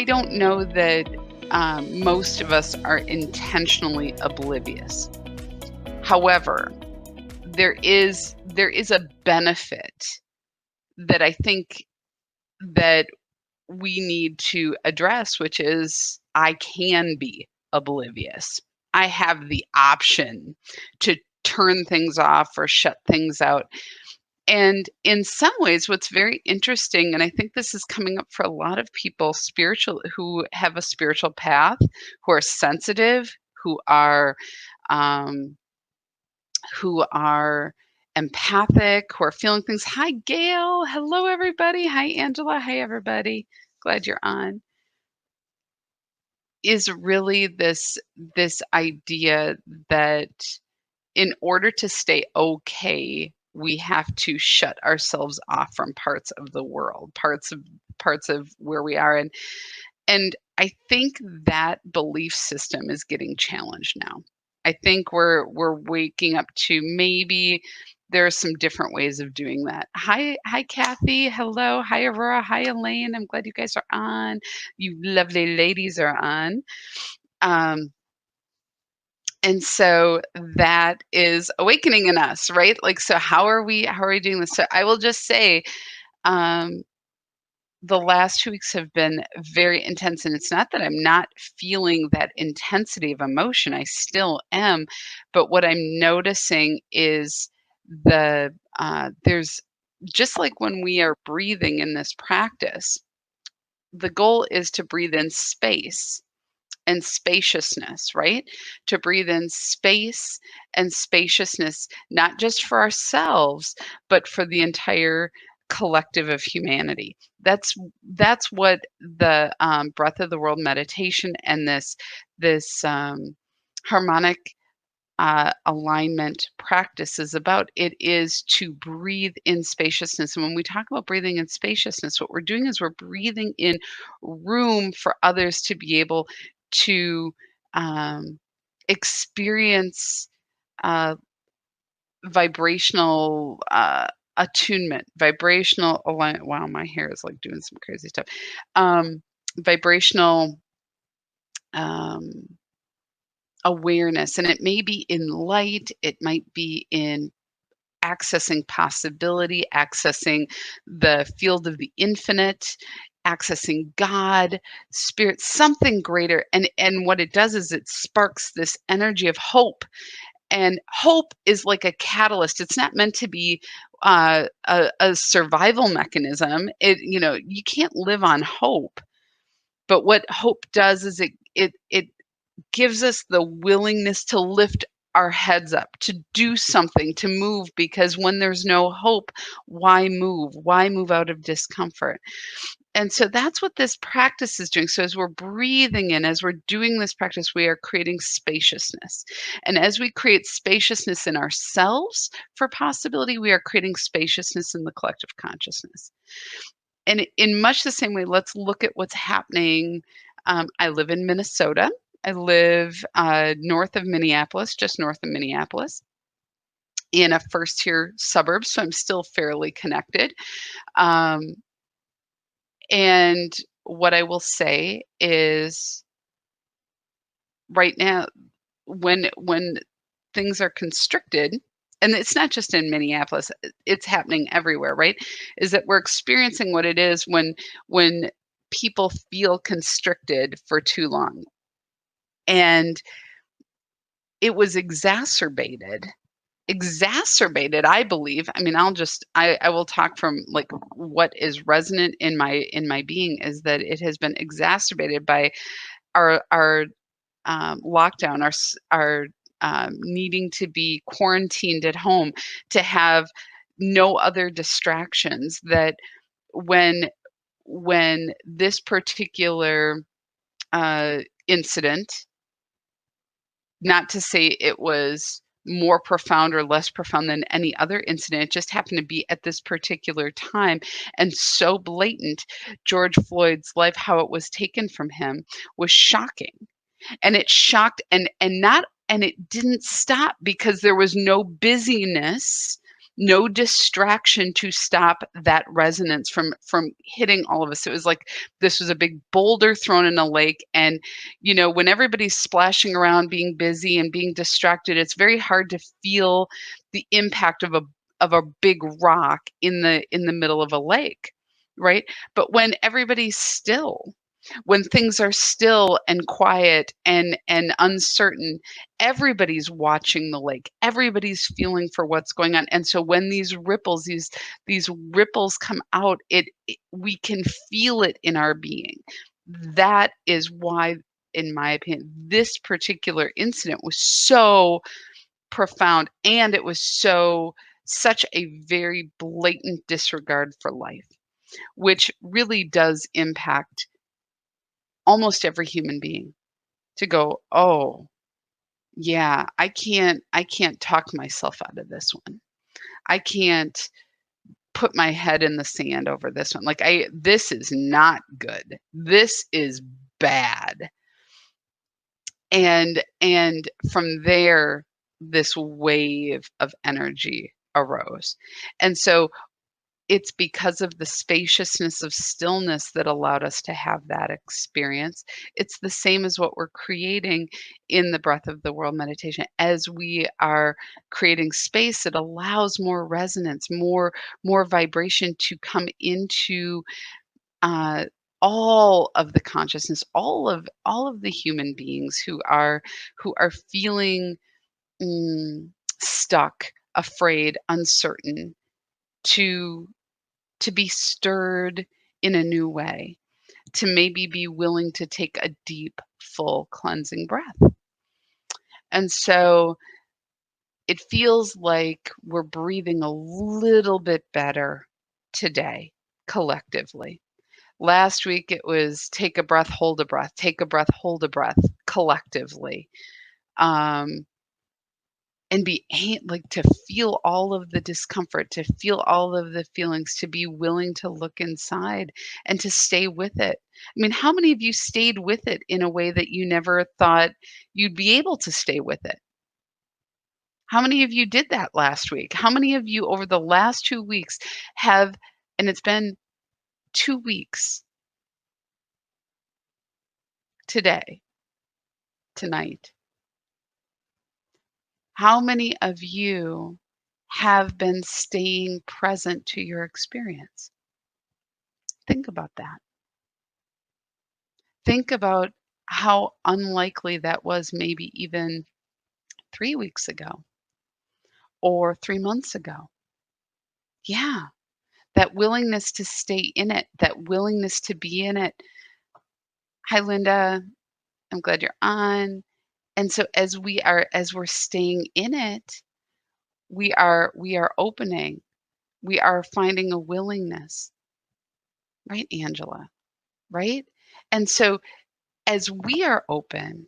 don't know that most of us are intentionally oblivious. However, there is a benefit that I think that we need to address, which is I can be oblivious. I have the option to turn things off or shut things out. And in some ways, what's very interesting, and I think this is coming up for a lot of people who have a spiritual path, who are sensitive, who are um, empathic, who are feeling things. Hi, Gail. Hello, everybody. Hi, Angela. Hi, everybody. Glad you're on. Is really this idea that in order to stay okay, we have to shut ourselves off from parts of the world, parts of where we are. And I think that belief system is getting challenged now. I think we're waking up to maybe there are some different ways of doing that. Hi, Kathy. Hello. Hi, Aurora. Hi, Elaine. I'm glad you guys are on. You lovely ladies are on. And so that is awakening in us, right? Like, so how are we doing this? So I will just say, the last 2 weeks have been very intense, and it's not that I'm not feeling that intensity of emotion. I still am, but what I'm noticing is there's just like when we are breathing in this practice, the goal is to breathe in space and spaciousness, right? To breathe in space and spaciousness, not just for ourselves, but for the entire collective of humanity. That's what the breath of the world meditation and this harmonic alignment practice is about. It is to breathe in spaciousness. And when we talk about breathing in spaciousness, what we're doing is we're breathing in room for others to be able to experience vibrational attunement, vibrational alignment. Wow, my hair is like doing some crazy stuff. Vibrational awareness, and it may be in light, it might be in accessing possibility, accessing the field of the infinite, accessing God, spirit, something greater. And what it does is it sparks this energy of hope. And hope is like a catalyst. It's not meant to be a survival mechanism. You can't live on hope. But what hope does is it gives us the willingness to lift our heads up, to do something, to move, because when there's no hope, why move? Why move out of discomfort? And so that's what this practice is doing. So as we're breathing in, as we're doing this practice, we are creating spaciousness. And as we create spaciousness in ourselves for possibility, we are creating spaciousness in the collective consciousness. And in much the same way, let's look at what's happening. I live in Minnesota. I live north of Minneapolis, just north of Minneapolis, in a first-tier suburb, so I'm still fairly connected. And what I will say is, right now, when things are constricted, and it's not just in Minneapolis, it's happening everywhere, right? Is that we're experiencing what it is when people feel constricted for too long. And it was exacerbated, I believe. I mean, I will talk from like what is resonant in my being, is that it has been exacerbated by our lockdown, our needing to be quarantined at home, to have no other distractions. That when this particular incident, not to say it was more profound or less profound than any other incident, it just happened to be at this particular time and so blatant. George Floyd's life, how it was taken from him, was shocking. And it shocked, and it didn't stop because there was no busyness no distraction to stop that resonance from hitting all of us. It was like this was a big boulder thrown in a lake, and when everybody's splashing around, being busy and being distracted, it's very hard to feel the impact of a big rock in the middle of a lake, right? But when everybody's still, when things are still and quiet and uncertain, everybody's watching the lake, everybody's feeling for what's going on. And so when these ripples come out, we can feel it in our being. That is why, in my opinion, this particular incident was so profound, and it was such a very blatant disregard for life, which really does impact almost every human being, to go, "Oh, yeah, I can't talk myself out of this one. I can't put my head in the sand over this one. Like, this is not good. This is bad." And from there, this wave of energy arose. And so it's because of the spaciousness of stillness that allowed us to have that experience. It's the same as what we're creating in the Breath of the World meditation. As we are creating space, it allows more resonance, more vibration to come into uh, all of the consciousness, all of the human beings who are feeling mm, stuck, afraid, uncertain, to to be stirred in a new way, to maybe be willing to take a deep, full cleansing breath. And so it feels like we're breathing a little bit better today, collectively. Last week it was take a breath, hold a breath, take a breath, hold a breath, collectively. Um, and like to feel all of the discomfort, to feel all of the feelings, to be willing to look inside and to stay with it. I mean, how many of you stayed with it in a way that you never thought you'd be able to stay with it? How many of you did that last week? How many of you over the last 2 weeks have, and it's been 2 weeks today, tonight, how many of you have been staying present to your experience? Think about that. Think about how unlikely that was maybe even 3 weeks ago or 3 months ago. Yeah, that willingness to stay in it, that willingness to be in it. Hi, Linda. I'm glad you're on. And so as we're staying in it, we are opening. We are finding a willingness, right, Angela? Right? And so as we are open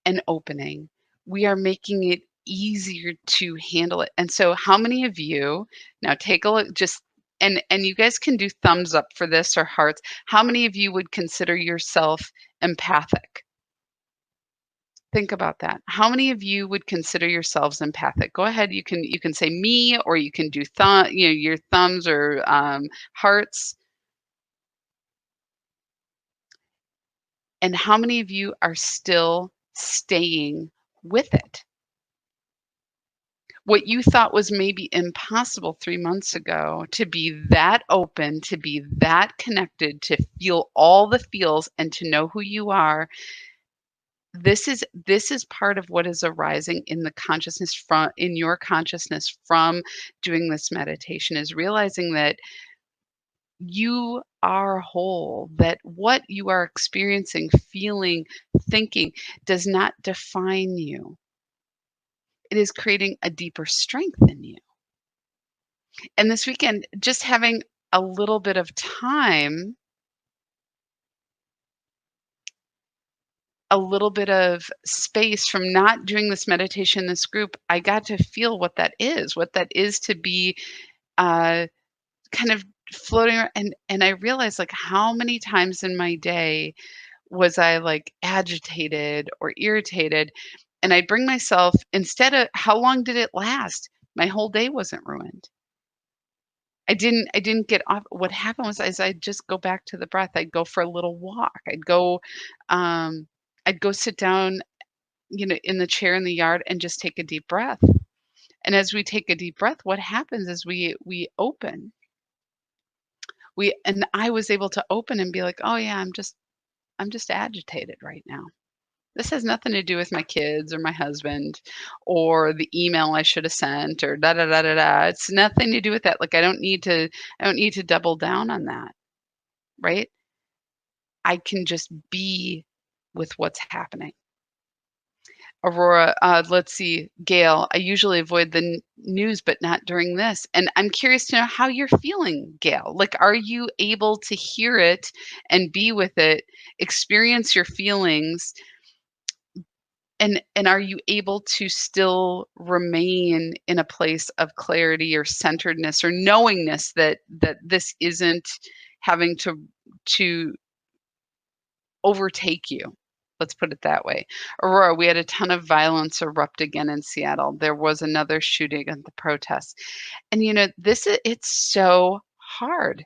and opening, we are making it easier to handle it. And so how many of you, now take a look, just and you guys can do thumbs up for this or hearts. How many of you would consider yourself empathic? Think about that. How many of you would consider yourselves empathic? Go ahead. You can say me, or you can do your thumbs or hearts. And how many of you are still staying with it? What you thought was maybe impossible 3 months ago, to be that open, to be that connected, to feel all the feels and to know who you are. This is part of what is arising in the consciousness from in your consciousness from doing this meditation, is realizing that you are whole, that what you are experiencing, feeling, thinking does not define you. It is creating a deeper strength in you. And this weekend, just having a little bit of time, a little bit of space from not doing this meditation in this group, I got to feel what that is to be uh, kind of floating around. And I realized, like, how many times in my day was I like agitated or irritated, and I'd bring myself, instead of, how long did it last? My whole day wasn't ruined. I didn't get off. What happened was is I'd just go back to the breath. I'd go for a little walk. Um, I'd go sit down, in the chair in the yard and just take a deep breath. And as we take a deep breath, what happens is we open. And I was able to open and be like, "Oh yeah, I'm just agitated right now. This has nothing to do with my kids or my husband or the email I should have sent or da da da da da. It's nothing to do with that. Like I don't need to double down on that, right? I can just be with what's happening." Aurora, let's see, Gail, I usually avoid the news, but not during this. And I'm curious to know how you're feeling, Gail. Like, are you able to hear it and be with it, experience your feelings, and are you able to still remain in a place of clarity or centeredness or knowingness that this isn't having to overtake you? Let's put it that way. Aurora, we had a ton of violence erupt again in Seattle. There was another shooting at the protests. And it's so hard.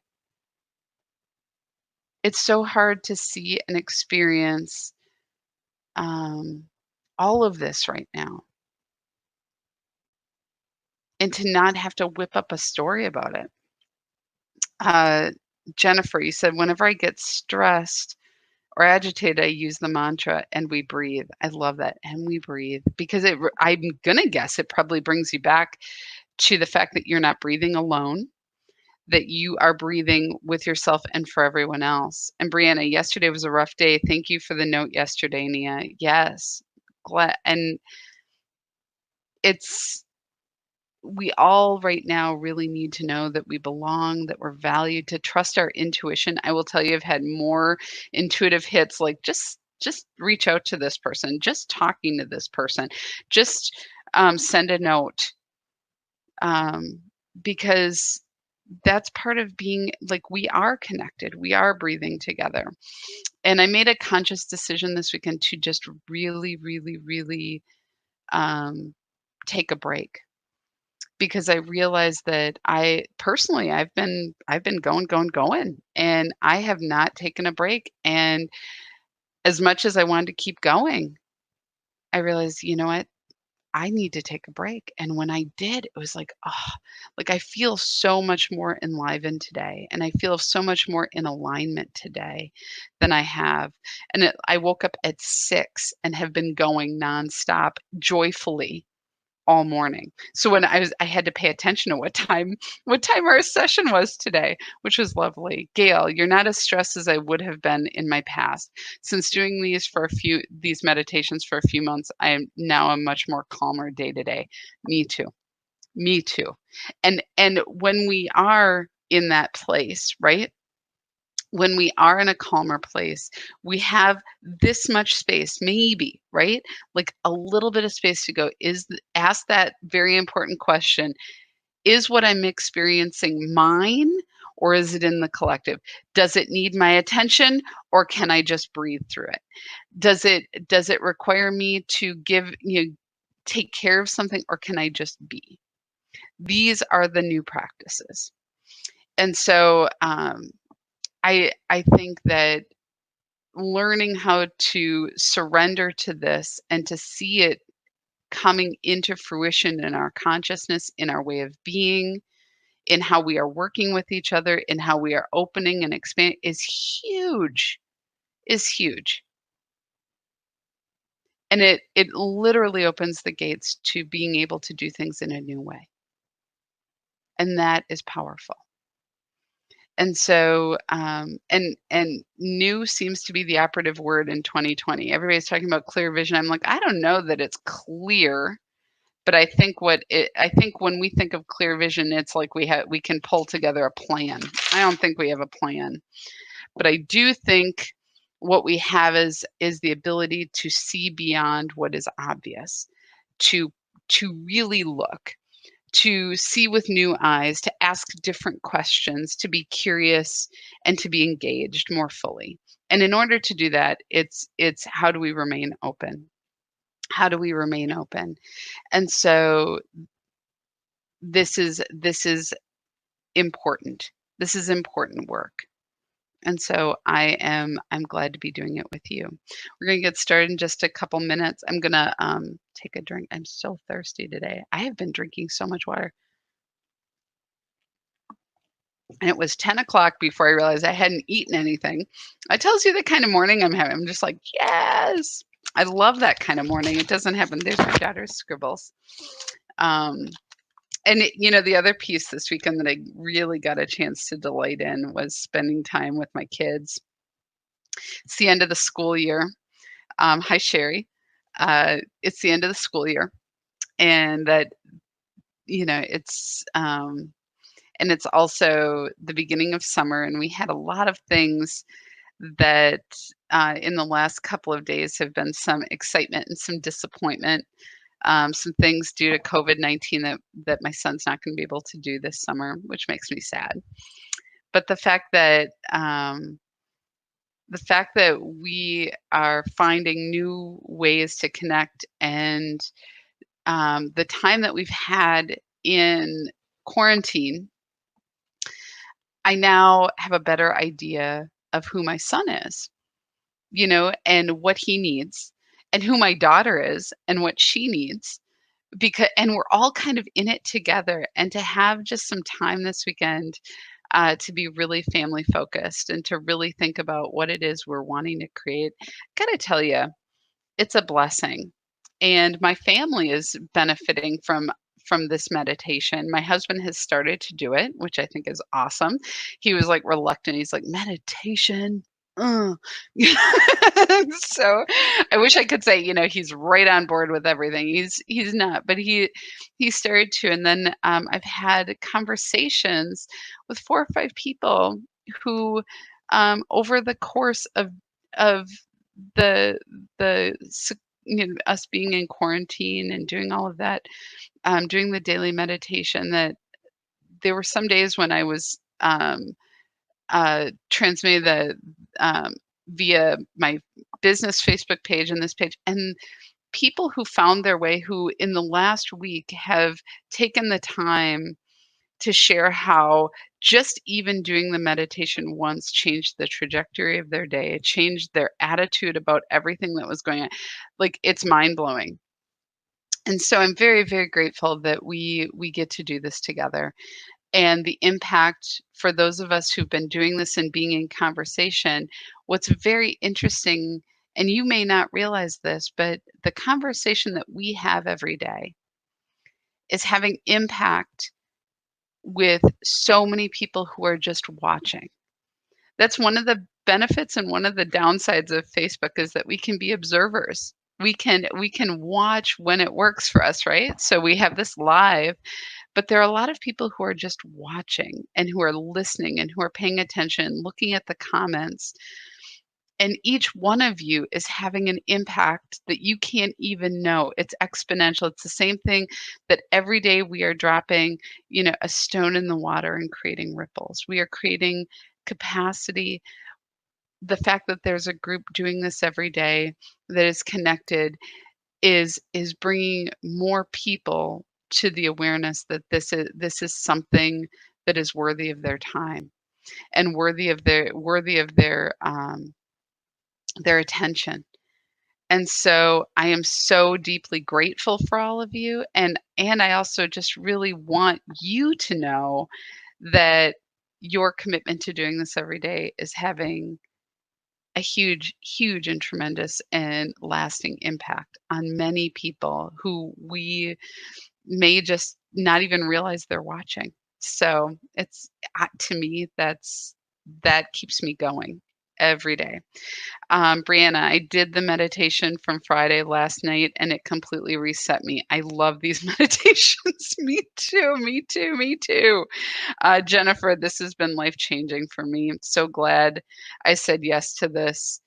It's so hard to see and experience all of this right now, and to not have to whip up a story about it. Uh, Jennifer, you said, whenever I get stressed or agitated, I use the mantra and we breathe. I love that. And we breathe because I'm going to guess it probably brings you back to the fact that you're not breathing alone, that you are breathing with yourself and for everyone else. And Brianna, yesterday was a rough day. Thank you for the note yesterday, Nia. Yes. Glad. And it's, we all right now really need to know that we belong, that we're valued, to trust our intuition. I will tell you, I've had more intuitive hits, like just reach out to this person, just talking to this person, just send a note, um, because that's part of being, like, we are connected, we are breathing together. And I made a conscious decision this weekend to just really, really, really take a break, because I realized that I've been going, going, going, and I have not taken a break. And as much as I wanted to keep going, I realized, you know what? I need to take a break. And when I did, it was like, oh, like I feel so much more enlivened today, and I feel so much more in alignment today than I have. And I woke up at 6 and have been going nonstop joyfully all morning. So when I had to pay attention to what time our session was today, which was lovely. Gail, you're not as stressed as I would have been in my past. Since doing these meditations for a few months, I am now a much more calmer day to day. Me too. Me too. And when we are in that place, right? When we are in a calmer place, we have this much space, maybe, right? Like a little bit of space to go. Ask that very important question. Is what I'm experiencing mine, or is it in the collective? Does it need my attention, or can I just breathe through it? Does it require me to take care of something, or can I just be? These are the new practices. And so I think that learning how to surrender to this and to see it coming into fruition in our consciousness, in our way of being, in how we are working with each other, in how we are opening and expanding is huge, is huge. And it literally opens the gates to being able to do things in a new way. And that is powerful. And so, and new seems to be the operative word in 2020. Everybody's talking about clear vision. I'm like, I don't know that it's clear, but I think when we think of clear vision, it's like we can pull together a plan. I don't think we have a plan, but I do think what we have is the ability to see beyond what is obvious, to really look, to see with new eyes, to ask different questions, to be curious, and to be engaged more fully. And in order to do that, it's how do we remain open? How do we remain open? And so this is important. This is important work. And so I'm glad to be doing it with you. We're going to get started in just a couple minutes. I'm going to take a drink. I'm so thirsty today. I have been drinking so much water. And it was 10 o'clock before I realized I hadn't eaten anything. It tells you the kind of morning I'm having. I'm just like, yes. I love that kind of morning. It doesn't happen. There's my daughter's scribbles. And the other piece this weekend that I really got a chance to delight in was spending time with my kids. It's the end of the school year. Hi, Sherry. It's the end of the school year, and that it's and it's also the beginning of summer, and we had a lot of things that in the last couple of days have been some excitement and some disappointment. Some things due to COVID-19 that my son's not going to be able to do this summer, which makes me sad. But the fact that we are finding new ways to connect, and the time that we've had in quarantine, I now have a better idea of who my son is, and what he needs, and who my daughter is and what she needs. And we're all kind of in it together, and to have just some time this weekend to be really family focused and to really think about what it is we're wanting to create. Gotta tell you, it's a blessing. And my family is benefiting from this meditation. My husband has started to do it, which I think is awesome. He was like reluctant. He's like, meditation. Uh. So I wish I could say, he's right on board with everything. He's not, but he started to. And then I've had conversations with 4 or 5 people who over the course of the us being in quarantine and doing all of that, doing the daily meditation, that there were some days when I was transmitting via my business Facebook page and this page, and people who found their way, who in the last week have taken the time to share how just even doing the meditation once changed the trajectory of their day. It changed their attitude about everything that was going on. Like, it's mind-blowing. And so I'm very, very grateful that we get to do this together. And the impact for those of us who've been doing this and being in conversation, what's very interesting, and you may not realize this, but the conversation that we have every day is having impact with so many people who are just watching. That's one of the benefits and one of the downsides of Facebook, is that we can be observers. We can watch when it works for us, right? So we have this live, but there are a lot of people who are just watching and who are listening and who are paying attention, looking at the comments. And each one of you is having an impact that you can't even know. It's exponential. It's the same thing that every day we are dropping, a stone in the water and creating ripples. We are creating capacity. The fact that there's a group doing this every day that is connected is bringing more people to the awareness that this is something that is worthy of their time and worthy of their attention. And so I am so deeply grateful for all of you, and I also just really want you to know that your commitment to doing this every day is having a huge, huge and tremendous and lasting impact on many people who we may just not even realize they're watching. So it's, to me, that keeps me going every day. Brianna, I did the meditation from Friday last night, and it completely reset me. I love these meditations. Me too, me too, me too. Jennifer, this has been life-changing for me. I'm so glad I said yes to this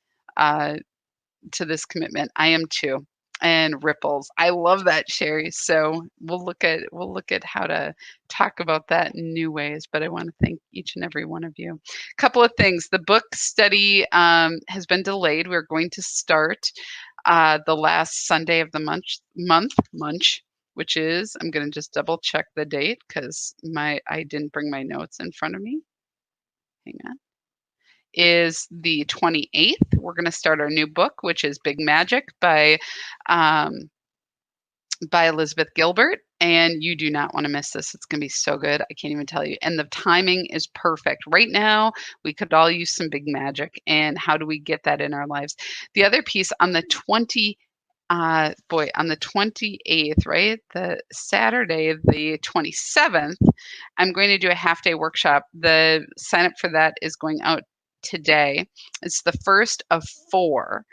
commitment. I am too. And ripples. I love that, Sherry. So we'll look at how to talk about that in new ways. But I want to thank each and every one of you. A couple of things. The book study has been delayed. We're going to start the last Sunday of the month. which is, I'm going to just double check the date because I didn't bring my notes in front of me. Hang on. Is the 28th. We're going to start our new book, which is Big Magic um, by Elizabeth Gilbert. And you do not want to miss this. It's going to be so good. I can't even tell you. And the timing is perfect. Right now, we could all use some big magic. And how do we get that in our lives? The other piece on the on the 28th, right? The Saturday, the 27th, I'm going to do a half day workshop. The sign up for that is going out today. It's the first of 4.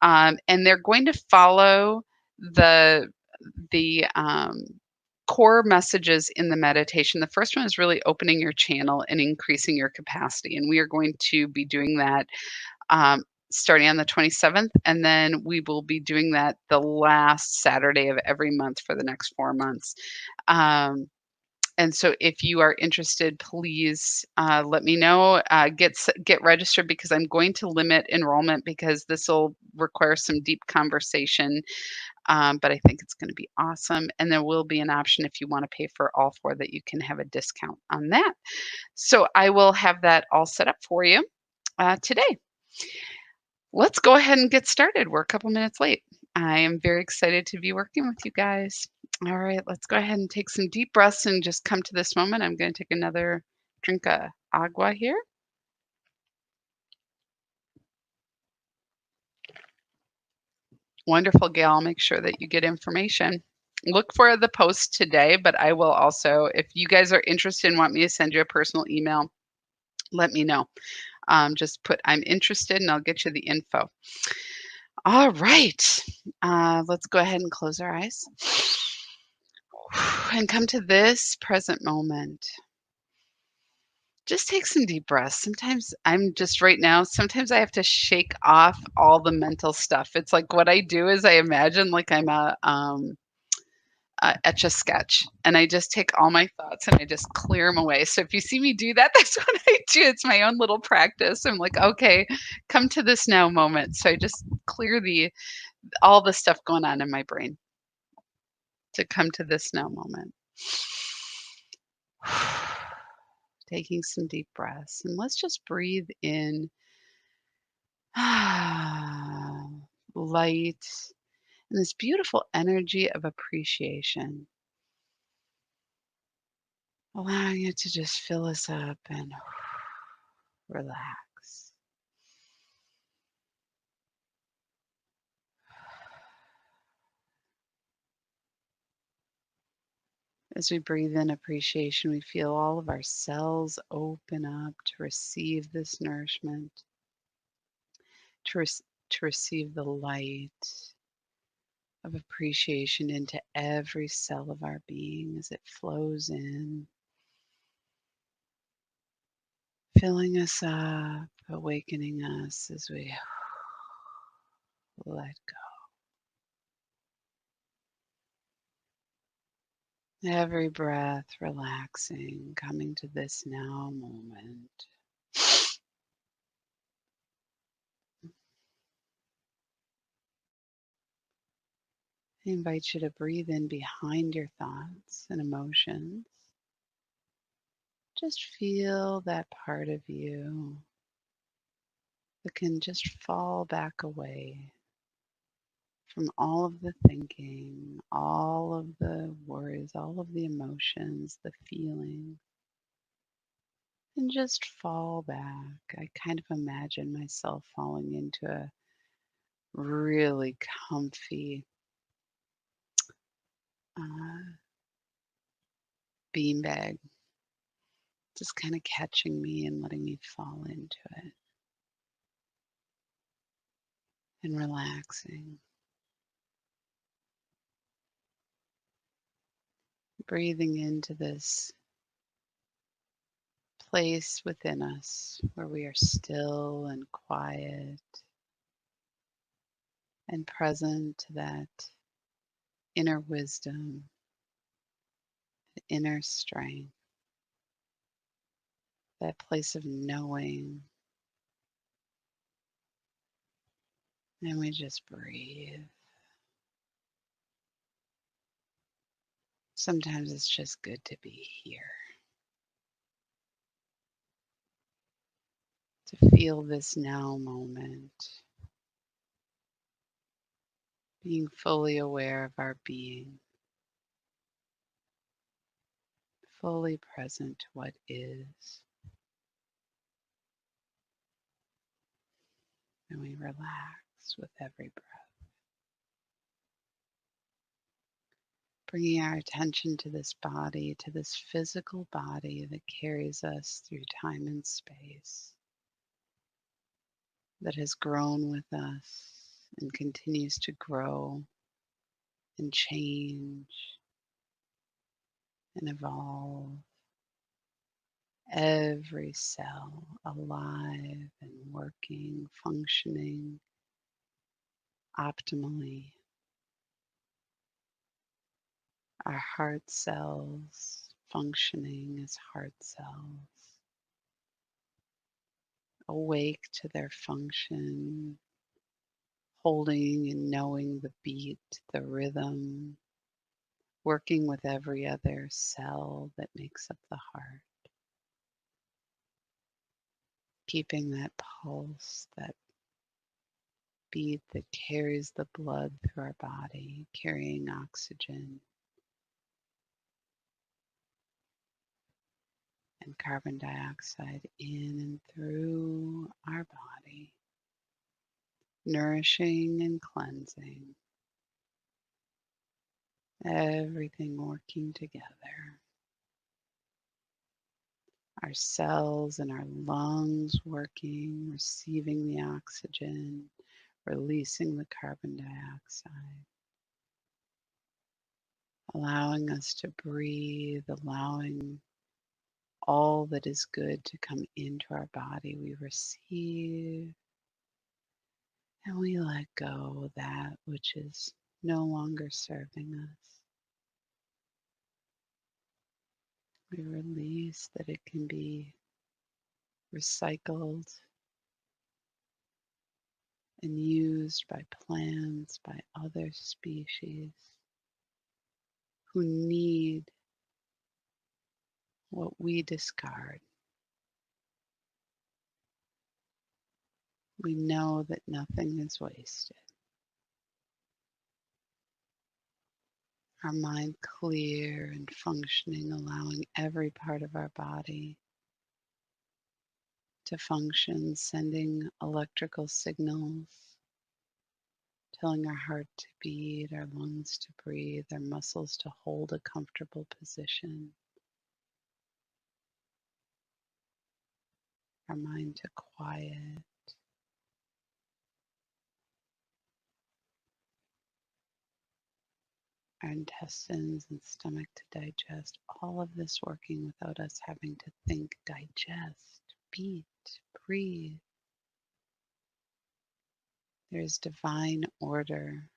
And they're going to follow the core messages in the meditation. The first one is really opening your channel and increasing your capacity. And we are going to be doing that starting on the 27th. And then we will be doing that the last Saturday of every month for the next 4 months. And so if you are interested, please let me know. Get registered because I'm going to limit enrollment because this will require some deep conversation. But I think it's going to be awesome. And there will be an option if you want to pay for all 4 that you can have a discount on that. So I will have that all set up for you today. Let's go ahead and get started. We're a couple minutes late. I am very excited to be working with you guys. All right, let's go ahead and take some deep breaths and just come to this moment. I'm going to take another drink of agua here. Wonderful, Gail. I'll make sure that you get information. Look for the post today, but I will also, if you guys are interested and want me to send you a personal email, let me know. Just put I'm interested and I'll get you the info. All right, let's go ahead and close our eyes and come to this present moment. Just take some deep breaths. Sometimes I'm just right now, sometimes I have to shake off all the mental stuff. It's like what I do is I imagine like I'm a etch a sketch and I just take all my thoughts and I just clear them away. So if you see me do that, that's what I do. It's my own little practice. I'm like, okay, come to this now moment. So I just clear all the stuff going on in my brain to come to this now moment. Taking some deep breaths and let's just breathe in light and this beautiful energy of appreciation, allowing it to just fill us up and relax. As we breathe in appreciation, we feel all of our cells open up to receive this nourishment, to receive the light of appreciation into every cell of our being as it flows in, filling us up, awakening us as we let go. Every breath relaxing, coming to this now moment. I invite you to breathe in behind your thoughts and emotions. Just feel that part of you that can just fall back away from all of the thinking, all of the worries, all of the emotions, the feelings, and just fall back. I kind of imagine myself falling into a really comfy beanbag, just kind of catching me and letting me fall into it and relaxing. Breathing into this place within us where we are still and quiet and present to that inner wisdom, inner strength, that place of knowing. And we just breathe. Sometimes it's just good to be here, to feel this now moment, being fully aware of our being, fully present to what is. And we relax with every breath, bringing our attention to this body, to this physical body that carries us through time and space, that has grown with us and continues to grow and change and evolve. Every cell alive and working, functioning optimally. Our heart cells functioning as heart cells, awake to their function, holding and knowing the beat, the rhythm, working with every other cell that makes up the heart, keeping that pulse, that beat that carries the blood through our body, carrying oxygen and carbon dioxide in and through our body, nourishing and cleansing, everything working together. Our cells and our lungs working, receiving the oxygen, releasing the carbon dioxide, allowing us to breathe, allowing all that is good to come into our body. We receive and we let go of that which is no longer serving us. We release that it can be recycled and used by plants, by other species who need what we discard. We know that nothing is wasted. Our mind clear and functioning, allowing every part of our body to function, sending electrical signals, telling our heart to beat, our lungs to breathe, our muscles to hold a comfortable position, our mind to quiet, our intestines and stomach to digest, all of this working without us having to think, digest, beat, breathe. There's divine order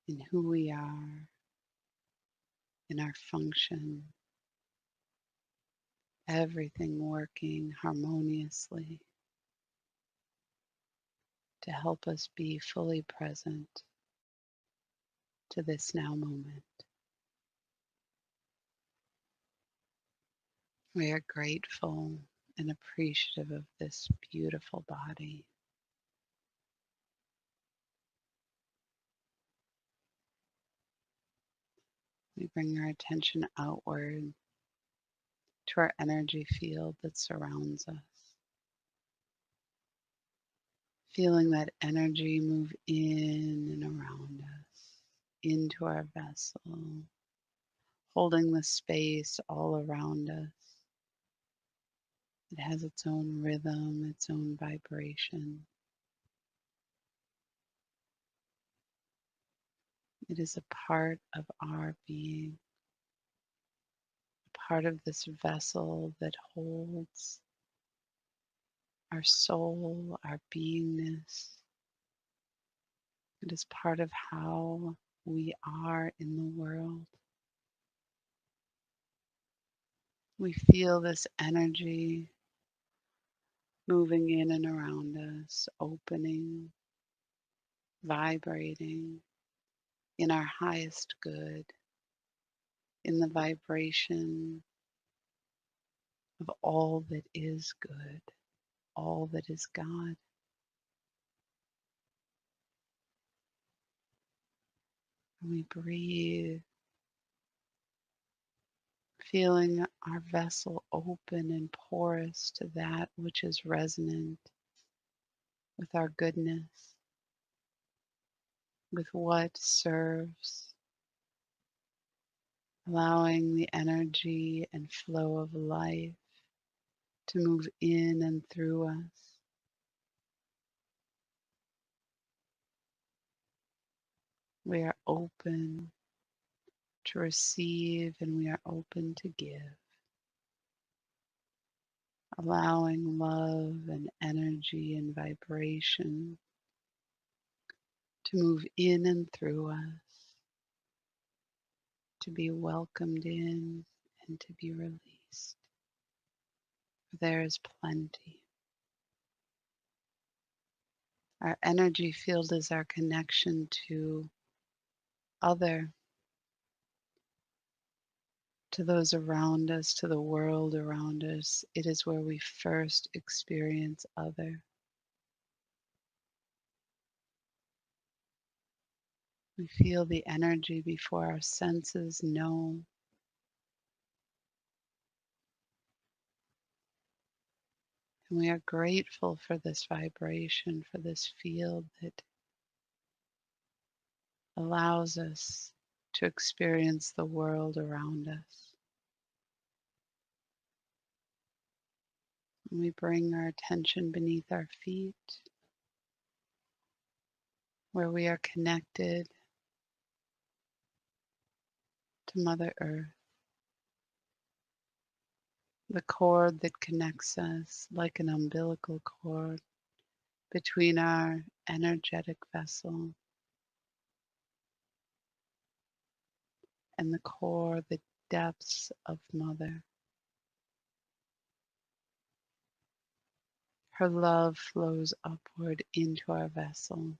in who we are, in our function, everything working harmoniously to help us be fully present to this now moment. We are grateful and appreciative of this beautiful body. We bring our attention outward to our energy field that surrounds us. Feeling that energy move in and around us, into our vessel, holding the space all around us. It has its own rhythm, its own vibration. It is a part of our being, a part of this vessel that holds our soul, our beingness. It is part of how we are in the world. We feel this energy moving in and around us, opening, vibrating in our highest good, in the vibration of all that is good, all that is God. And we breathe, feeling our vessel open and porous to that which is resonant with our goodness, with what serves, allowing the energy and flow of life to move in and through us. We are open to receive and we are open to give, allowing love and energy and vibration to move in and through us, to be welcomed in and to be released. There is plenty. Our energy field is our connection to other, to those around us, to the world around us. It is where we first experience other. We feel the energy before our senses know. And we are grateful for this vibration, for this field that allows us to experience the world around us. And we bring our attention beneath our feet, where we are connected to Mother Earth, the cord that connects us like an umbilical cord between our energetic vessel and the core, the depths of Mother. Her love flows upward into our vessel,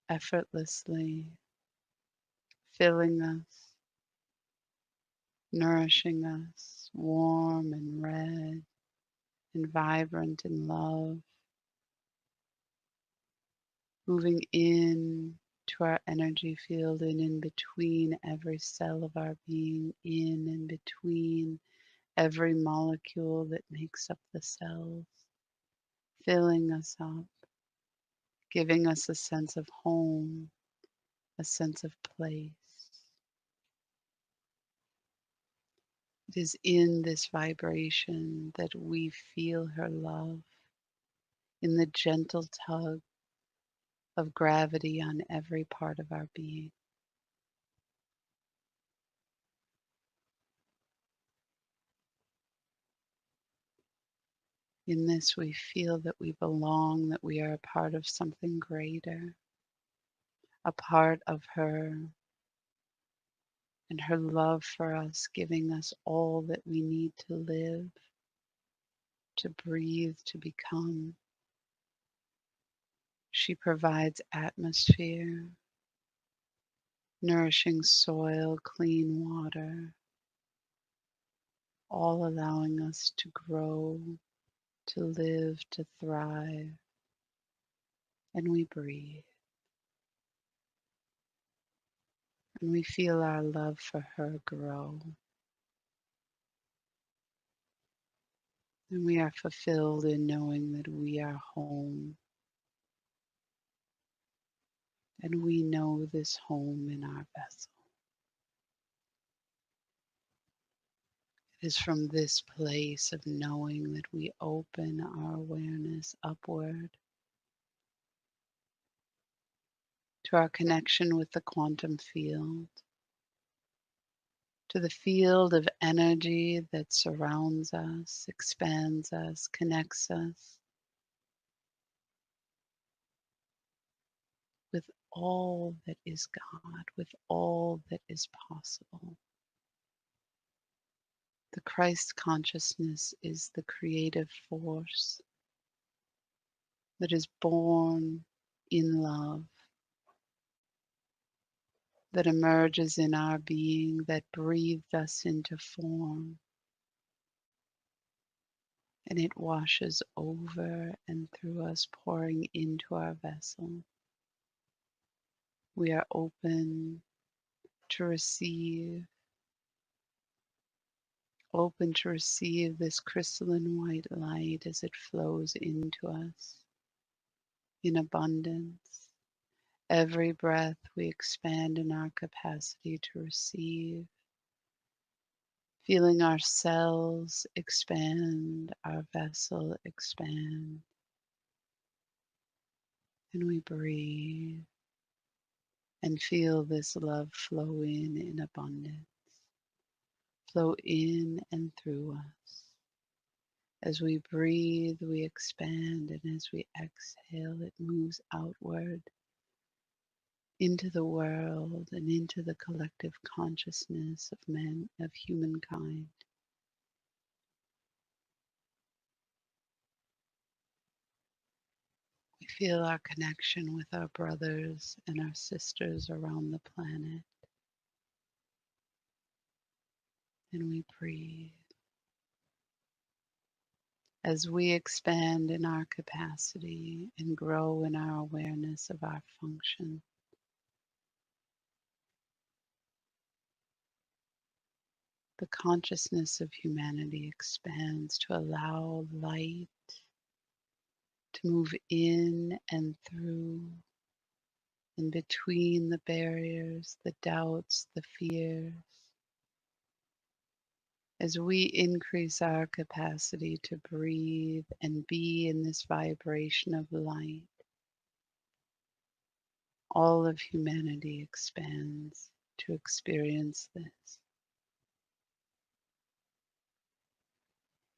effortlessly filling us, nourishing us, warm and red and vibrant in love, moving in to our energy field and in between every cell of our being, in and between every molecule that makes up the cells, filling us up, giving us a sense of home, a sense of place. It is in this vibration that we feel her love, in the gentle tug of gravity on every part of our being. In this, we feel that we belong, that we are a part of something greater, a part of her and her love for us, giving us all that we need to live, to breathe, to become. She provides atmosphere, nourishing soil, clean water, all allowing us to grow, to live, to thrive. And we breathe. And we feel our love for her grow. And we are fulfilled in knowing that we are home. And we know this home in our vessel. It is from this place of knowing that we open our awareness upward to our connection with the quantum field, to the field of energy that surrounds us, expands us, connects us with all that is God, with all that is possible. The Christ consciousness is the creative force that is born in love, that emerges in our being, that breathed us into form, and it washes over and through us, pouring into our vessel. We are open to receive, open to receive this crystalline white light as it flows into us in abundance. Every breath we expand in our capacity to receive, feeling our cells expand, our vessel expand, and we breathe and feel this love flow in abundance, flow in and through us. As we breathe, we expand, and as we exhale, it moves outward into the world and into the collective consciousness of men, of humankind. We feel our connection with our brothers and our sisters around the planet, and we breathe. As we expand in our capacity and grow in our awareness of our function, the consciousness of humanity expands to allow light to move in and through and between the barriers, the doubts, the fears. As we increase our capacity to breathe and be in this vibration of light, all of humanity expands to experience this.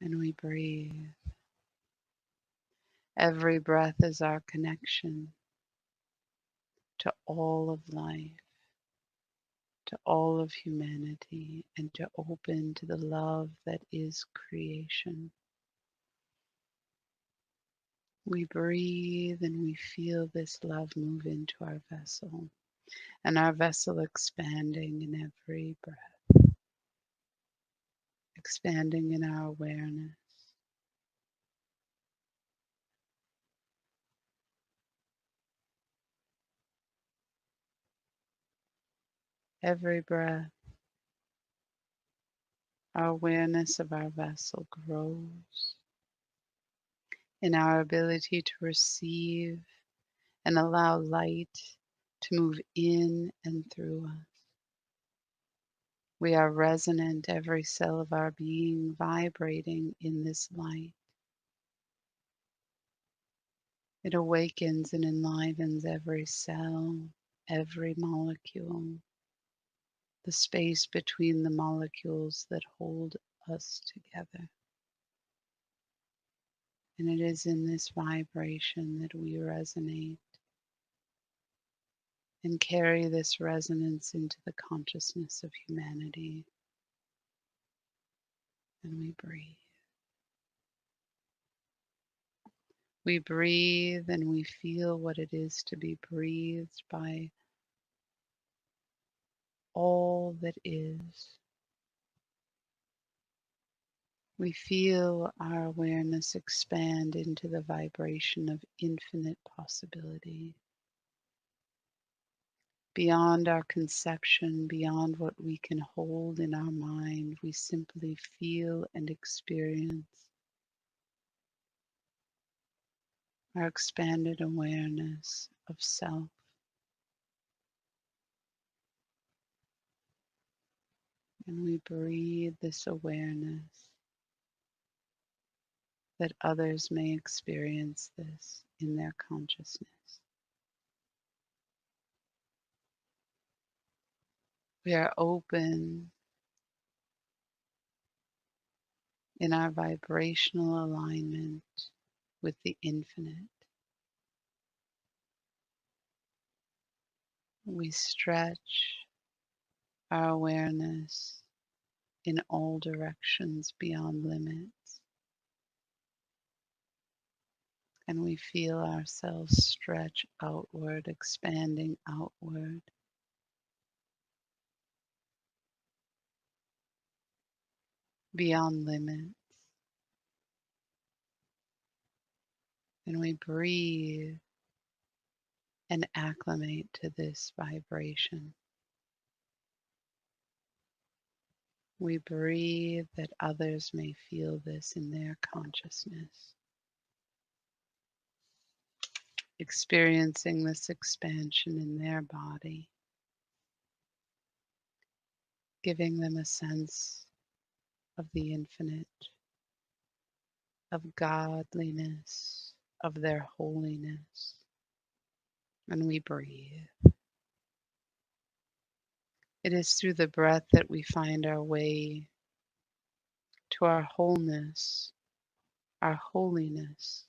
And we breathe. Every breath is our connection to all of life, to all of humanity, and to open to the love that is creation. We breathe and we feel this love move into our vessel, and our vessel expanding in every breath, expanding in our awareness. Every breath, our awareness of our vessel grows in our ability to receive and allow light to move in and through us. We are resonant, every cell of our being vibrating in this light. It awakens and enlivens every cell, every molecule, the space between the molecules that hold us together. And it is in this vibration that we resonate and carry this resonance into the consciousness of humanity. And we breathe. We breathe and we feel what it is to be breathed by all that is. We feel our awareness expand into the vibration of infinite possibility. Beyond our conception, beyond what we can hold in our mind, we simply feel and experience our expanded awareness of self. And we breathe this awareness that others may experience this in their consciousness. We are open in our vibrational alignment with the infinite. We stretch our awareness in all directions beyond limits. And we feel ourselves stretch outward, expanding outward beyond limits. And we breathe and acclimate to this vibration. We breathe that others may feel this in their consciousness, experiencing this expansion in their body, giving them a sense of the infinite, of godliness, of their holiness. And we breathe. It is through the breath that we find our way to our wholeness, our holiness,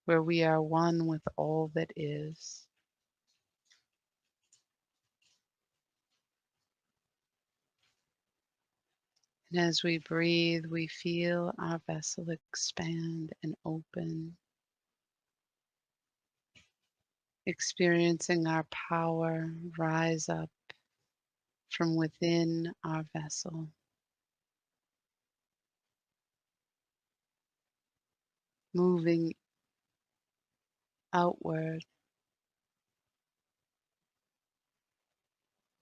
where we are one with all that is. And as we breathe, we feel our vessel expand and open, experiencing our power rise up from within our vessel, moving outward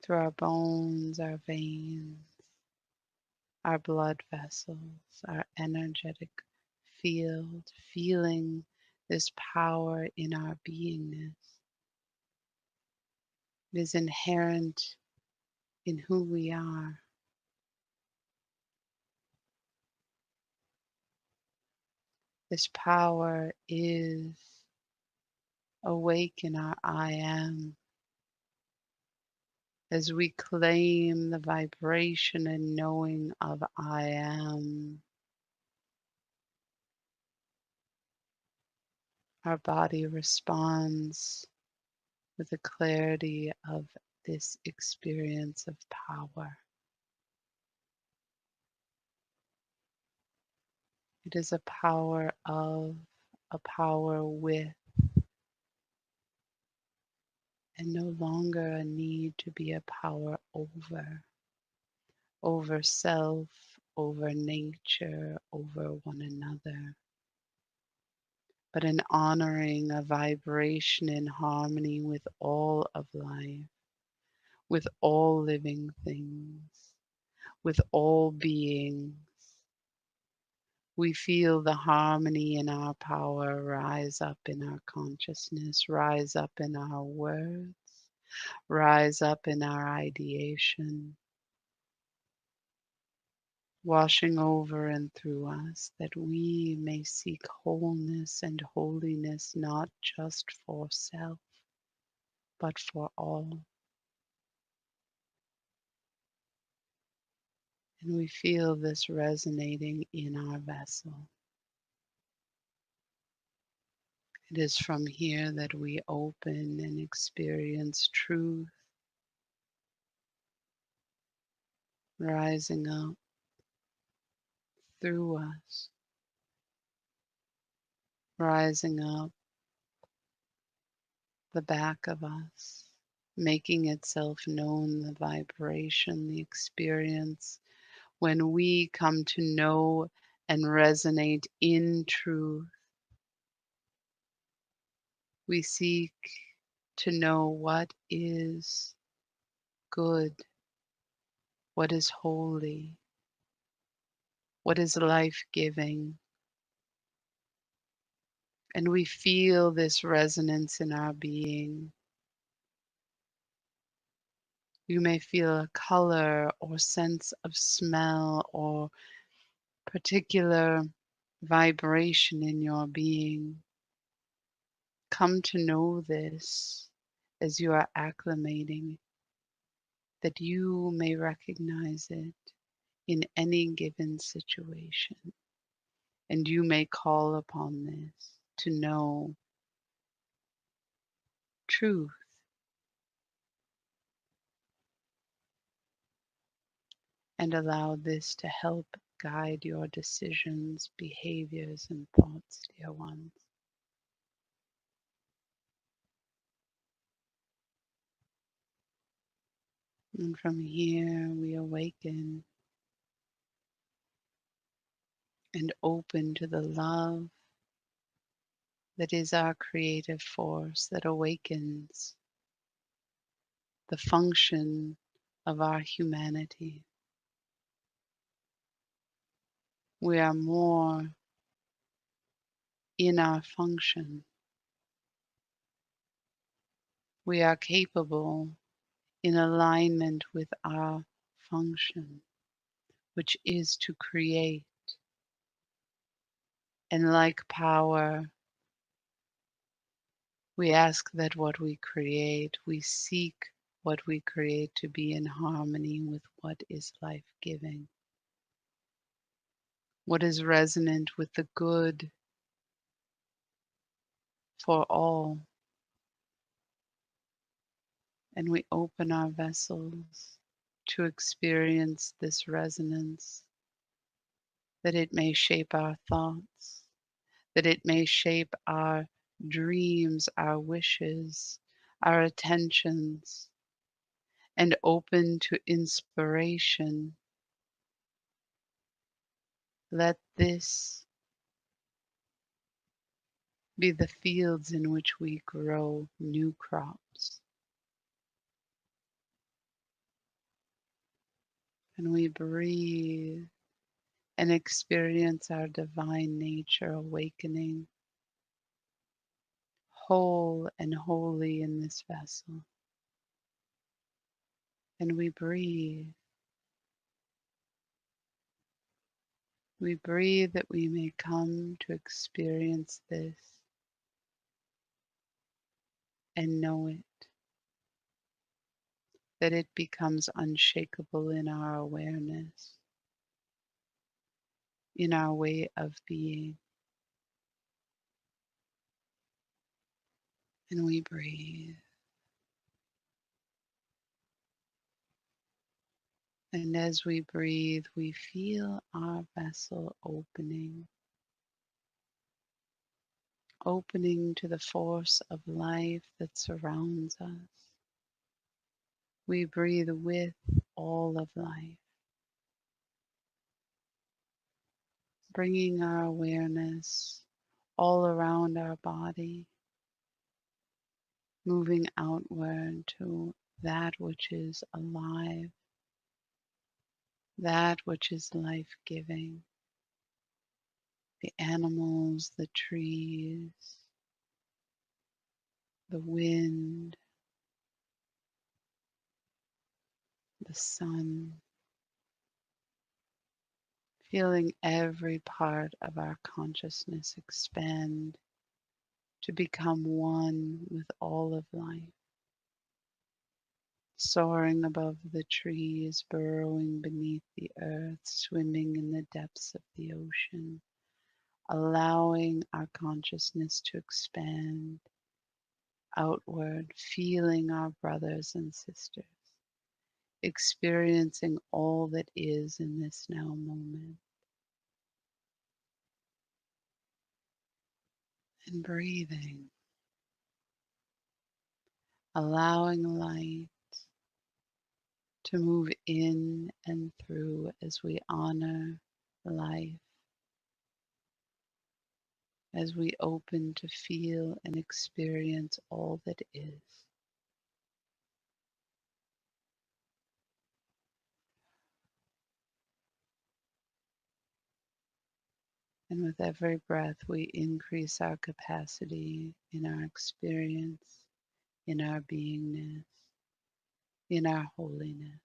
through our bones, our veins, our blood vessels, our energetic field, feeling this power in our beingness. It is inherent in who we are. This power is awake in our I am as we claim the vibration and knowing of I am. Our body responds with the clarity of this experience of power. It is a power of, a power with, and no longer a need to be a power over self, over nature, over one another, but an honoring, a vibration in harmony with all of life, with all living things, with all beings. We feel the harmony in our power rise up in our consciousness, rise up in our words, rise up in our ideation, washing over and through us, that we may seek wholeness and holiness not just for self, but for all. And we feel this resonating in our vessel. It is from here that we open and experience truth rising up through us, rising up the back of us, making itself known, the vibration, the experience. When we come to know and resonate in truth, we seek to know what is good, what is holy, what is life-giving. And we feel this resonance in our being. You may feel a color or sense of smell or particular vibration in your being. Come to know this as you are acclimating, that you may recognize it in any given situation. And you may call upon this to know truth and allow this to help guide your decisions, behaviors, and thoughts, dear ones. And from here we awaken and open to the love that is our creative force that awakens the function of our humanity. We are more in our function. We are capable in alignment with our function, which is to create. And like power, we ask that what we create, we seek what we create to be in harmony with what is life-giving, what is resonant with the good for all. And we open our vessels to experience this resonance, that it may shape our thoughts, that it may shape our dreams, our wishes, our attentions, and open to inspiration. Let this be the fields in which we grow new crops. And we breathe and experience our divine nature awakening, whole and holy in this vessel. And we breathe. We breathe that we may come to experience this and know it, that it becomes unshakable in our awareness, in our way of being. And we breathe. And as we breathe, we feel our vessel opening, opening to the force of life that surrounds us. We breathe with all of life, bringing our awareness all around our body, moving outward to that which is alive, that which is life-giving, the animals, the trees, the wind, the sun, feeling every part of our consciousness expand to become one with all of life, soaring above the trees, burrowing beneath the earth, swimming in the depths of the ocean, allowing our consciousness to expand outward, feeling our brothers and sisters, experiencing all that is in this now moment, and breathing, allowing light to move in and through as we honor life, as we open to feel and experience all that is. And with every breath, we increase our capacity in our experience, in our beingness, in our holiness,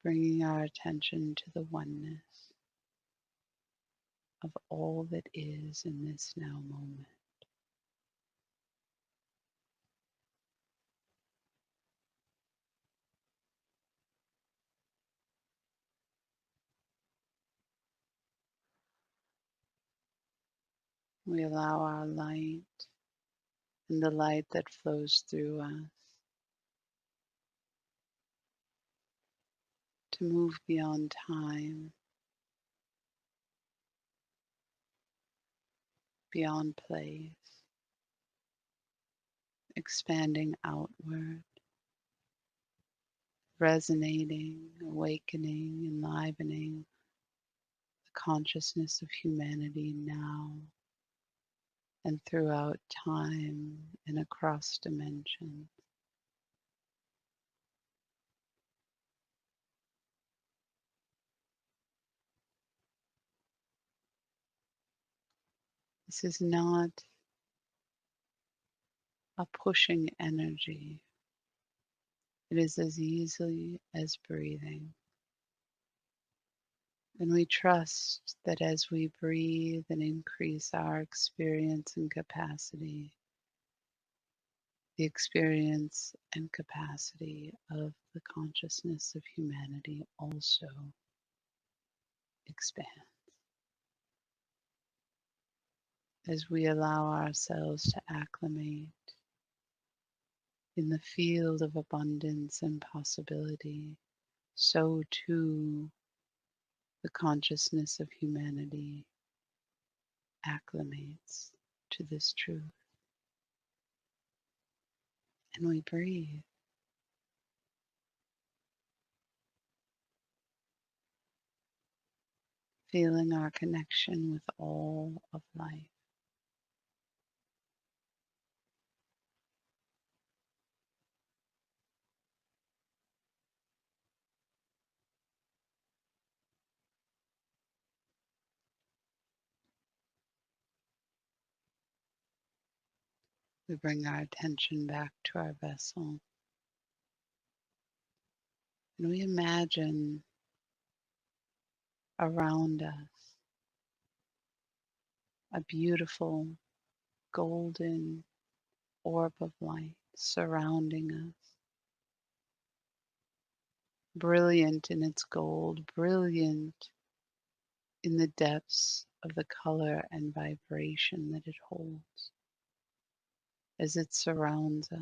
bringing our attention to the oneness of all that is in this now moment. We allow our light and the light that flows through us to move beyond time, beyond place, expanding outward, resonating, awakening, enlivening the consciousness of humanity now and throughout time and across dimensions. This is not a pushing energy. It is as easily as breathing. And we trust that as we breathe and increase our experience and capacity, the experience and capacity of the consciousness of humanity also expand. As we allow ourselves to acclimate in the field of abundance and possibility, so too the consciousness of humanity acclimates to this truth. And we breathe, feeling our connection with all of life. We bring our attention back to our vessel, and we imagine around us a beautiful golden orb of light surrounding us, brilliant in its gold, brilliant in the depths of the color and vibration that it holds as it surrounds us.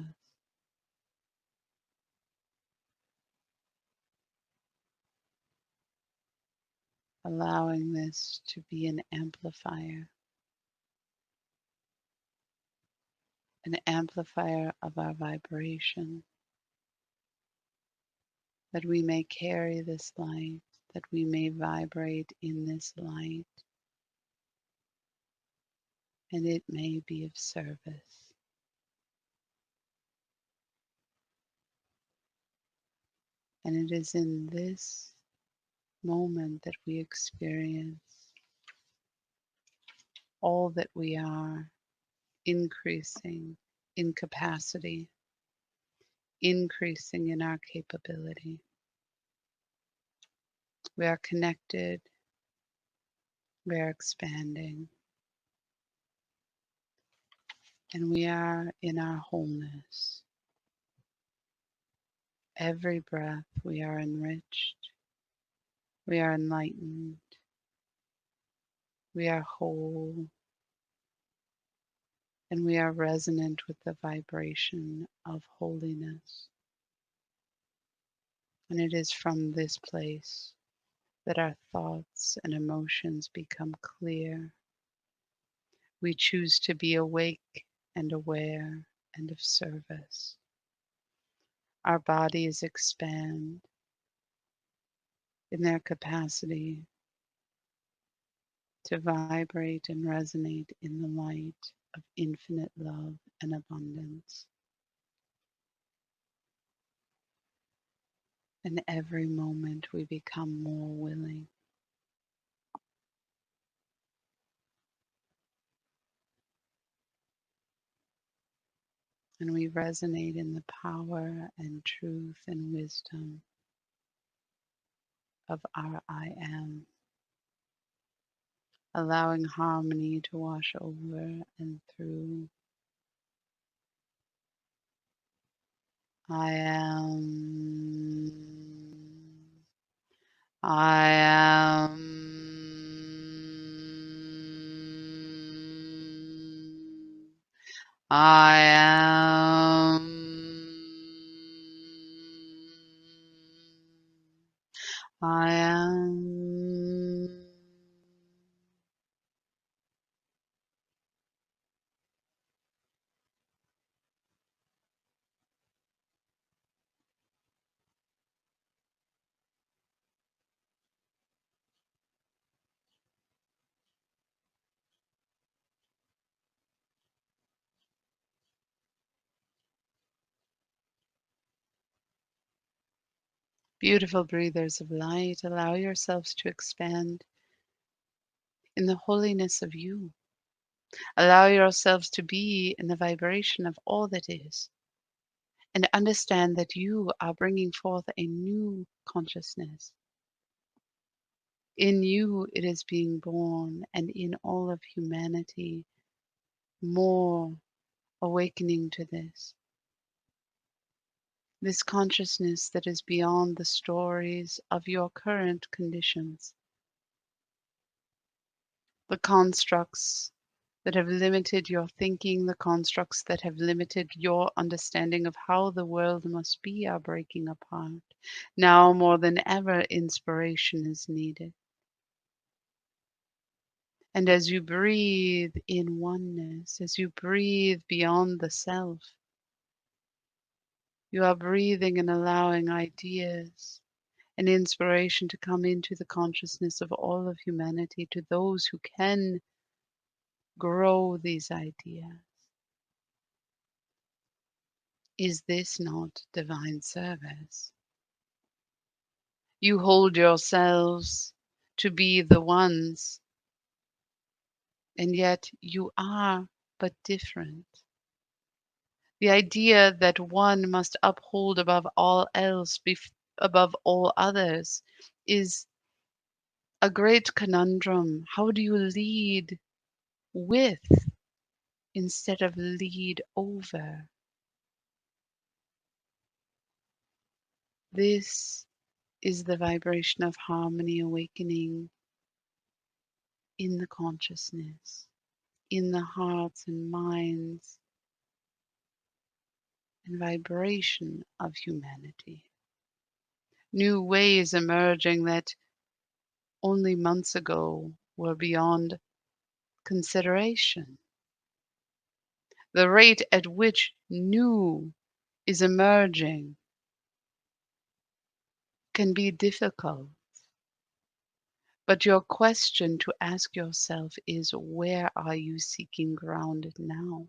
Allowing this to be an amplifier of our vibration, that we may carry this light, that we may vibrate in this light, and it may be of service. And it is in this moment that we experience all that we are increasing in capacity, increasing in our capability. We are connected, we are expanding, and we are in our wholeness. Every breath we are enriched, we are enlightened, we are whole, and we are resonant with the vibration of holiness. And it is from this place that our thoughts and emotions become clear. We choose to be awake and aware and of service. Our bodies expand in their capacity to vibrate and resonate in the light of infinite love and abundance. And every moment we become more willing. And we resonate in the power and truth and wisdom of our I am, allowing harmony to wash over and through. I am. I am. I am. I am. Beautiful breathers of light, allow yourselves to expand in the holiness of you. Allow yourselves to be in the vibration of all that is, and understand that you are bringing forth a new consciousness. In you, it is being born, and in all of humanity, more awakening to this consciousness that is beyond the stories of your current conditions, the constructs that have limited your thinking, the constructs that have limited your understanding of how the world must be, are breaking apart. Now more than ever, inspiration is needed. And as you breathe in oneness, as you breathe beyond the self, you are breathing and allowing ideas and inspiration to come into the consciousness of all of humanity, to those who can grow these ideas. Is this not divine service? You hold yourselves to be the ones, and yet you are but different. The idea that one must uphold above all else, above all others, is a great conundrum. How do you lead with instead of lead over? This is the vibration of harmony awakening in the consciousness, in the hearts and minds and vibration of humanity. New ways emerging that only months ago were beyond consideration. The rate at which new is emerging can be difficult, but your question to ask yourself is, where are you seeking ground now?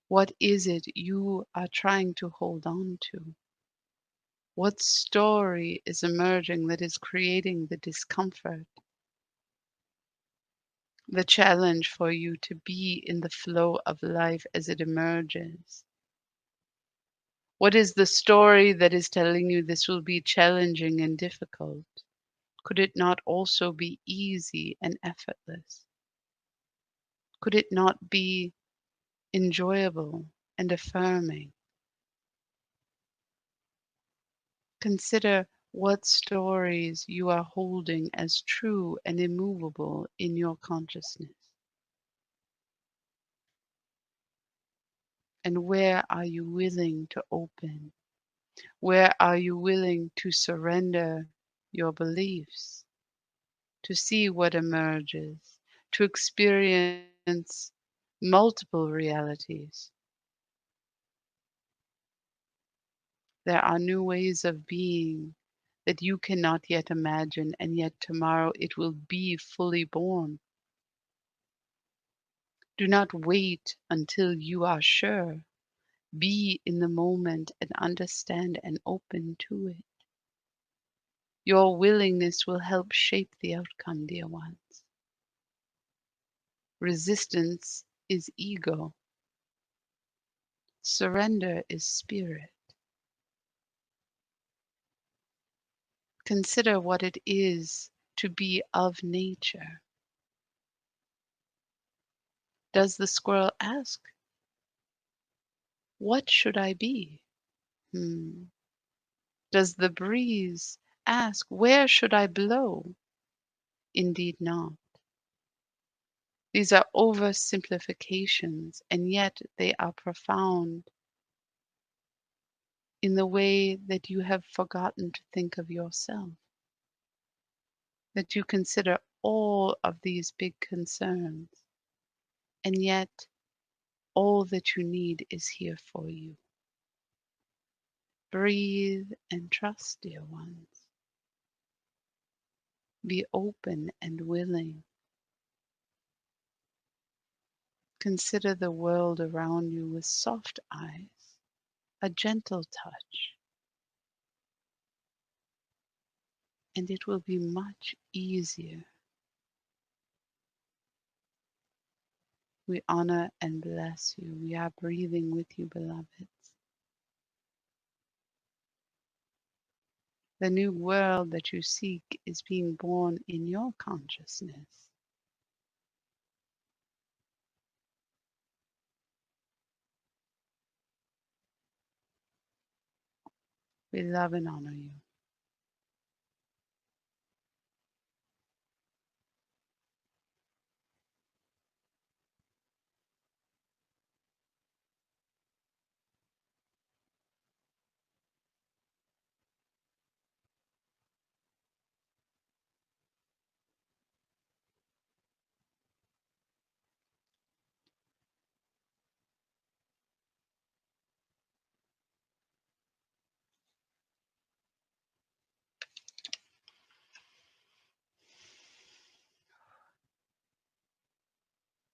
What is it you are trying to hold on to? What story is emerging that is creating the discomfort? The challenge for you to be in the flow of life as it emerges. What is the story that is telling you this will be challenging and difficult? Could it not also be easy and effortless? Could it not be enjoyable and affirming? Consider what stories you are holding as true and immovable in your consciousness. And where are you willing to open? Where are you willing to surrender your beliefs, to see what emerges, to experience multiple realities? There are new ways of being that you cannot yet imagine, and yet tomorrow it will be fully born. Do not wait until you are sure. Be in the moment and understand and open to it. Your willingness will help shape the outcome, dear ones. Resistance is ego. Surrender is spirit. Consider what it is to be of nature. Does the squirrel ask, what should I be? Does the breeze ask, where should I blow? Indeed not. These are oversimplifications, and yet they are profound in the way that you have forgotten to think of yourself, that you consider all of these big concerns, and yet all that you need is here for you. Breathe and trust, dear ones. Be open and willing. Consider the world around you with soft eyes, a gentle touch. and it will be much easier. We honor and bless you. We are breathing with you, beloveds. The new world that you seek is being born in your consciousness. We love and honor you.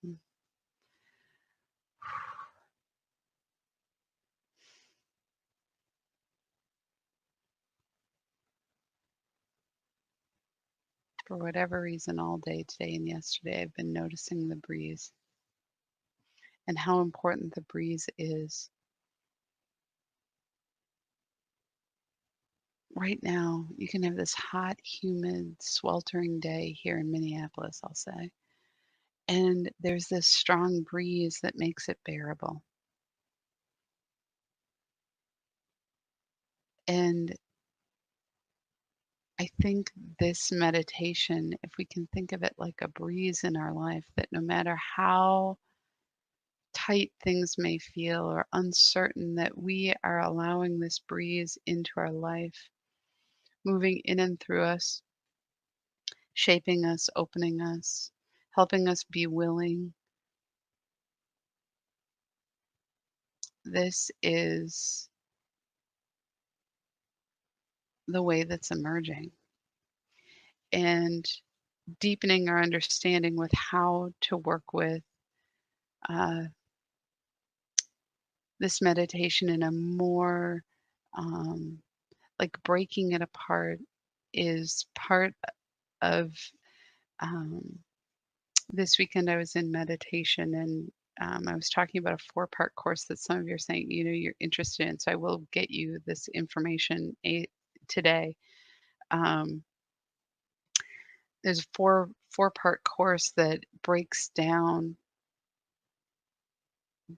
Mm. For whatever reason, all day today and yesterday, I've been noticing the breeze and how important the breeze is. Right now, you can have this hot, humid, sweltering day here in Minneapolis, I'll say. And there's this strong breeze that makes it bearable. And I think this meditation, if we can think of it like a breeze in our life, that no matter how tight things may feel or uncertain, that we are allowing this breeze into our life, moving in and through us, shaping us, opening us, helping us be willing. This is the way that's emerging and deepening our understanding with how to work with uh, this meditation in a more like breaking it apart is part of um, this weekend. I was in meditation and I was talking about a four-part course that some of you are saying, you're interested in. So I will get you this information today. Um, there's a four-part course that breaks down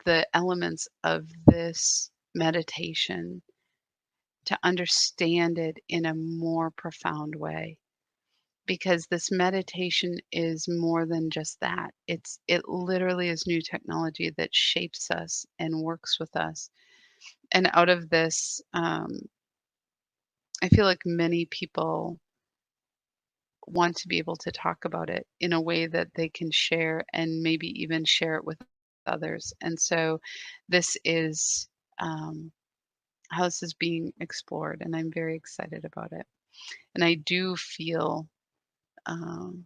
the elements of this meditation to understand it in a more profound way, because this meditation is more than just that. It literally is new technology that shapes us and works with us. And out of this, I feel like many people want to be able to talk about it in a way that they can share and maybe even share it with others. And so this is how this is being explored, and I'm very excited about it. And I do feel, um,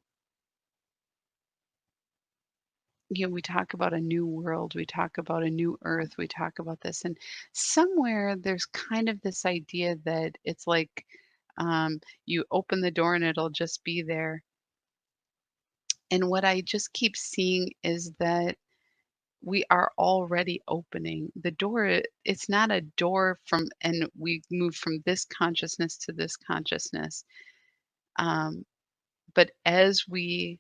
we talk about a new world, we talk about a new earth, we talk about this, and somewhere there's kind of this idea that it's like you open the door and it'll just be there. And what I just keep seeing is that we are already opening the door. It's not a door from, and we move from this consciousness to this consciousness. Um, but as we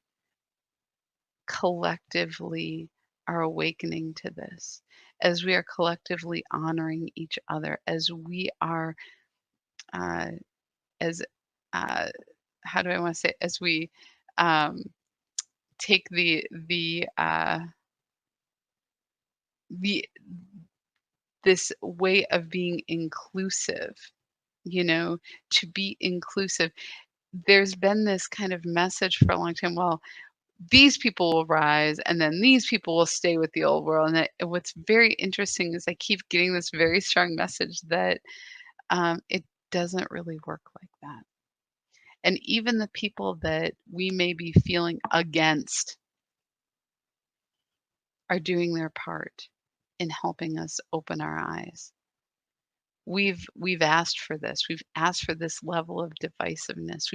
collectively are awakening to this, as we are collectively honoring each other, as we are, uh, as uh, how do I want to say, as we um, take the this way of being inclusive, you know, to be inclusive. There's been this kind of message for a long time. Well, these people will rise and then these people will stay with the old world. And what's very interesting is I keep getting this very strong message that it doesn't really work like that. And even the people that we may be feeling against are doing their part in helping us open our eyes. We've asked for this. We've asked for this level of divisiveness.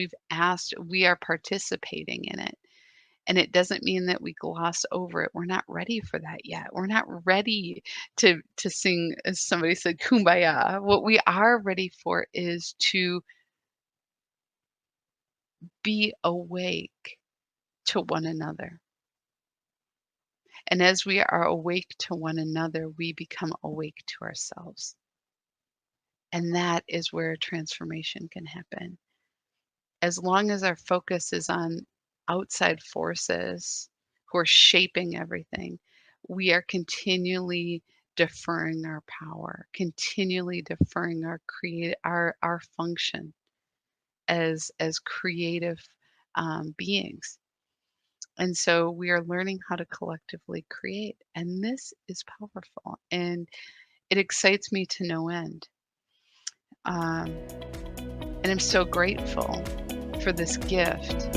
We are participating in it. And it doesn't mean that we gloss over it. We're not ready for that yet. We're not ready to sing, as somebody said, kumbaya. What we are ready for is to be awake to one another. And as we are awake to one another, we become awake to ourselves. And that is where transformation can happen. As long as our focus is on outside forces who are shaping everything, we are continually deferring our power, continually deferring our function as creative beings. And so we are learning how to collectively create. And this is powerful. And it excites me to no end. And I'm so grateful for this gift.